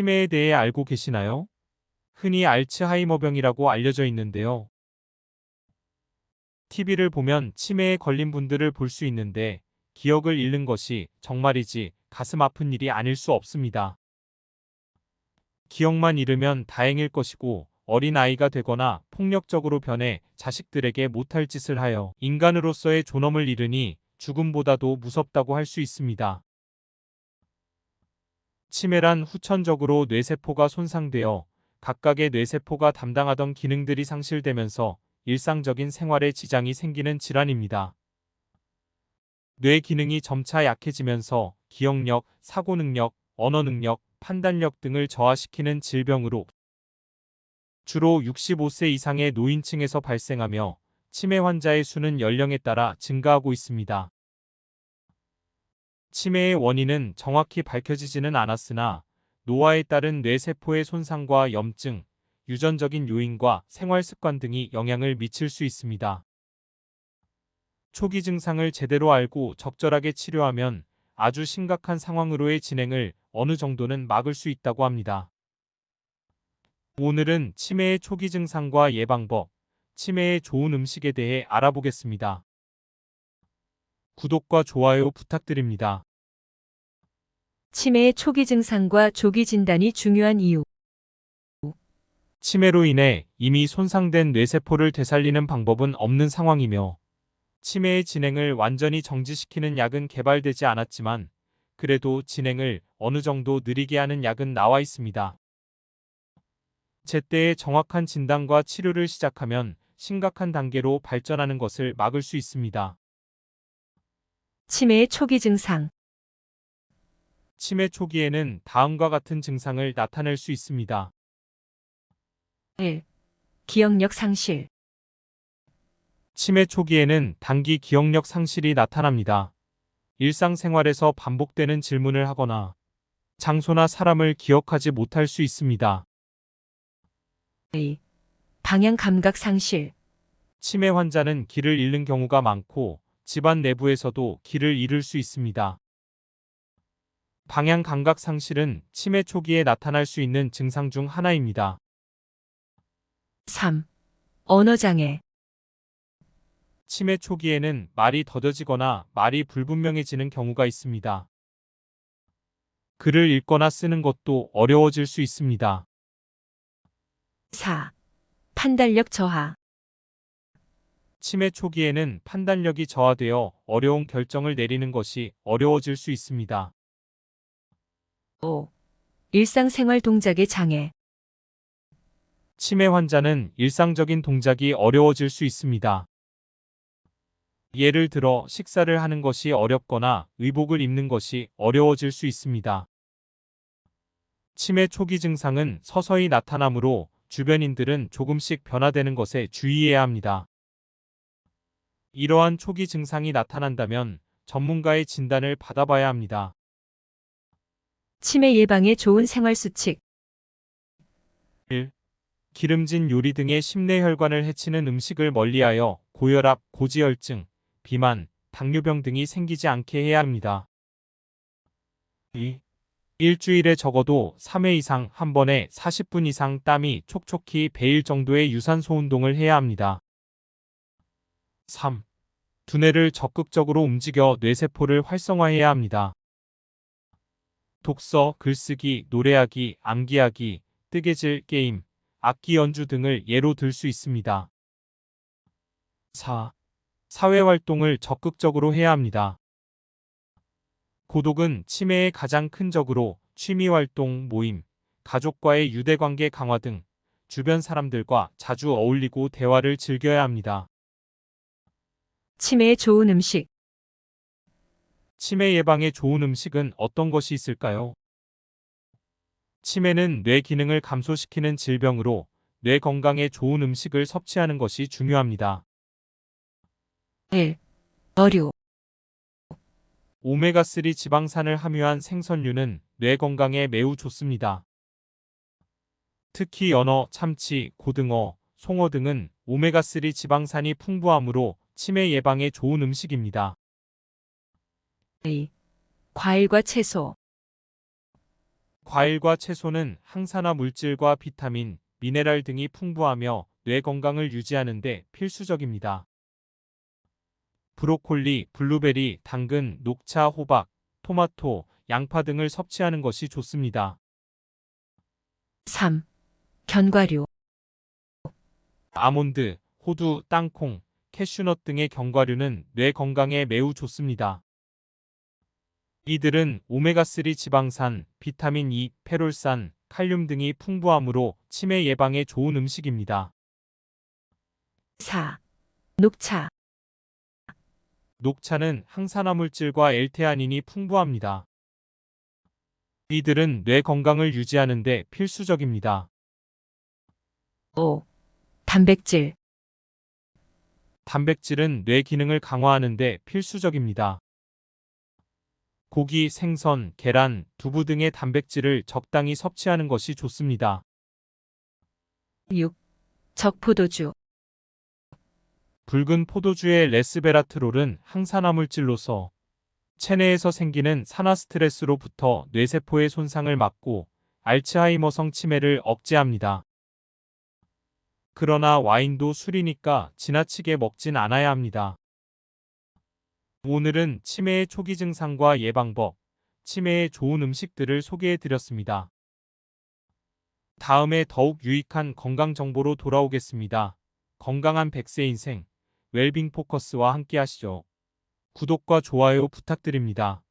치매에 대해 알고 계시나요? 흔히 알츠하이머병이라고 알려져 있는데요. TV를 보면 치매에 걸린 분들을 볼 수 있는데 기억을 잃는 것이 정말이지 가슴 아픈 일이 아닐 수 없습니다. 기억만 잃으면 다행일 것이고 어린 아이가 되거나 폭력적으로 변해 자식들에게 못할 짓을 하여 인간으로서의 존엄을 잃으니 죽음보다도 무섭다고 할 수 있습니다. 치매란 후천적으로 뇌세포가 손상되어 각각의 뇌세포가 담당하던 기능들이 상실되면서 일상적인 생활에 지장이 생기는 질환입니다. 뇌 기능이 점차 약해지면서 기억력, 사고 능력, 언어 능력, 판단력 등을 저하시키는 질병으로 주로 65세 이상의 노인층에서 발생하며 치매 환자의 수는 연령에 따라 증가하고 있습니다. 치매의 원인은 정확히 밝혀지지는 않았으나 노화에 따른 뇌세포의 손상과 염증, 유전적인 요인과 생활 습관 등이 영향을 미칠 수 있습니다. 초기 증상을 제대로 알고 적절하게 치료하면 아주 심각한 상황으로의 진행을 어느 정도는 막을 수 있다고 합니다. 오늘은 치매의 초기 증상과 예방법, 치매에 좋은 음식에 대해 알아보겠습니다. 구독과 좋아요 부탁드립니다. 치매의 초기 증상과 조기 진단이 중요한 이유. 치매로 인해 이미 손상된 뇌세포를 되살리는 방법은 없는 상황이며 치매의 진행을 완전히 정지시키는 약은 개발되지 않았지만 그래도 진행을 어느 정도 느리게 하는 약은 나와 있습니다. 제때의 정확한 진단과 치료를 시작하면 심각한 단계로 발전하는 것을 막을 수 있습니다. 치매의 초기 증상. 치매 초기에는 다음과 같은 증상을 나타낼 수 있습니다. 1. 기억력 상실. 치매 초기에는 단기 기억력 상실이 나타납니다. 일상생활에서 반복되는 질문을 하거나 장소나 사람을 기억하지 못할 수 있습니다. 2. 방향 감각 상실. 치매 환자는 길을 잃는 경우가 많고 집안 내부에서도 길을 잃을 수 있습니다. 방향 감각 상실은 치매 초기에 나타날 수 있는 증상 중 하나입니다. 3. 언어 장애. 치매 초기에는 말이 더뎌지거나 말이 불분명해지는 경우가 있습니다. 글을 읽거나 쓰는 것도 어려워질 수 있습니다. 4. 판단력 저하. 치매 초기에는 판단력이 저하되어 어려운 결정을 내리는 것이 어려워질 수 있습니다. 5. 일상생활 동작의 장애. 치매 환자는 일상적인 동작이 어려워질 수 있습니다. 예를 들어 식사를 하는 것이 어렵거나 의복을 입는 것이 어려워질 수 있습니다. 치매 초기 증상은 서서히 나타나므로 주변인들은 조금씩 변화되는 것에 주의해야 합니다. 이러한 초기 증상이 나타난다면 전문가의 진단을 받아봐야 합니다. 치매 예방에 좋은 생활 수칙. 1. 기름진 요리 등의 심내혈관을 해치는 음식을 멀리하여 고혈압, 고지혈증, 비만, 당뇨병 등이 생기지 않게 해야 합니다. 2. 일주일에 적어도 3회 이상 한 번에 40분 이상 땀이 촉촉히 배일 정도의 유산소 운동을 해야 합니다. 3. 두뇌를 적극적으로 움직여 뇌세포를 활성화해야 합니다. 독서, 글쓰기, 노래하기, 암기하기, 뜨개질, 게임, 악기 연주 등을 예로 들 수 있습니다. 4. 사회활동을 적극적으로 해야 합니다. 고독은 치매의 가장 큰 적으로 취미활동, 모임, 가족과의 유대관계 강화 등 주변 사람들과 자주 어울리고 대화를 즐겨야 합니다. 치매에 좋은 음식. 치매 예방에 좋은 음식은 어떤 것이 있을까요? 치매는 뇌 기능을 감소시키는 질병으로 뇌 건강에 좋은 음식을 섭취하는 것이 중요합니다. 1. 어류. 오메가3 지방산을 함유한 생선류는 뇌 건강에 매우 좋습니다. 특히 연어, 참치, 고등어, 송어 등은 오메가3 지방산이 풍부하므로 치매 예방에 좋은 음식입니다. 2. 과일과 채소. 과일과 채소는 항산화 물질과 비타민, 미네랄 등이 풍부하며 뇌 건강을 유지하는 데 필수적입니다. 브로콜리, 블루베리, 당근, 녹차, 호박, 토마토, 양파 등을 섭취하는 것이 좋습니다. 3. 견과류. 아몬드, 호두, 땅콩, 캐슈넛 등의 견과류는 뇌 건강에 매우 좋습니다. 이들은 오메가3 지방산, 비타민 E, 페롤산, 칼륨 등이 풍부하므로 치매 예방에 좋은 음식입니다. 4. 녹차. 녹차는 항산화 물질과 엘테아닌이 풍부합니다. 이들은 뇌 건강을 유지하는 데 필수적입니다. 5. 단백질. 단백질은 뇌 기능을 강화하는 데 필수적입니다. 고기, 생선, 계란, 두부 등의 단백질을 적당히 섭취하는 것이 좋습니다. 6. 적포도주. 붉은 포도주의 레스베라트롤은 항산화 물질로서 체내에서 생기는 산화 스트레스로부터 뇌세포의 손상을 막고 알츠하이머성 치매를 억제합니다. 그러나 와인도 술이니까 지나치게 먹진 않아야 합니다. 오늘은 치매의 초기 증상과 예방법, 치매에 좋은 음식들을 소개해 드렸습니다. 다음에 더욱 유익한 건강 정보로 돌아오겠습니다. 건강한 100세 인생, 웰빙 포커스와 함께 하시죠. 구독과 좋아요 부탁드립니다.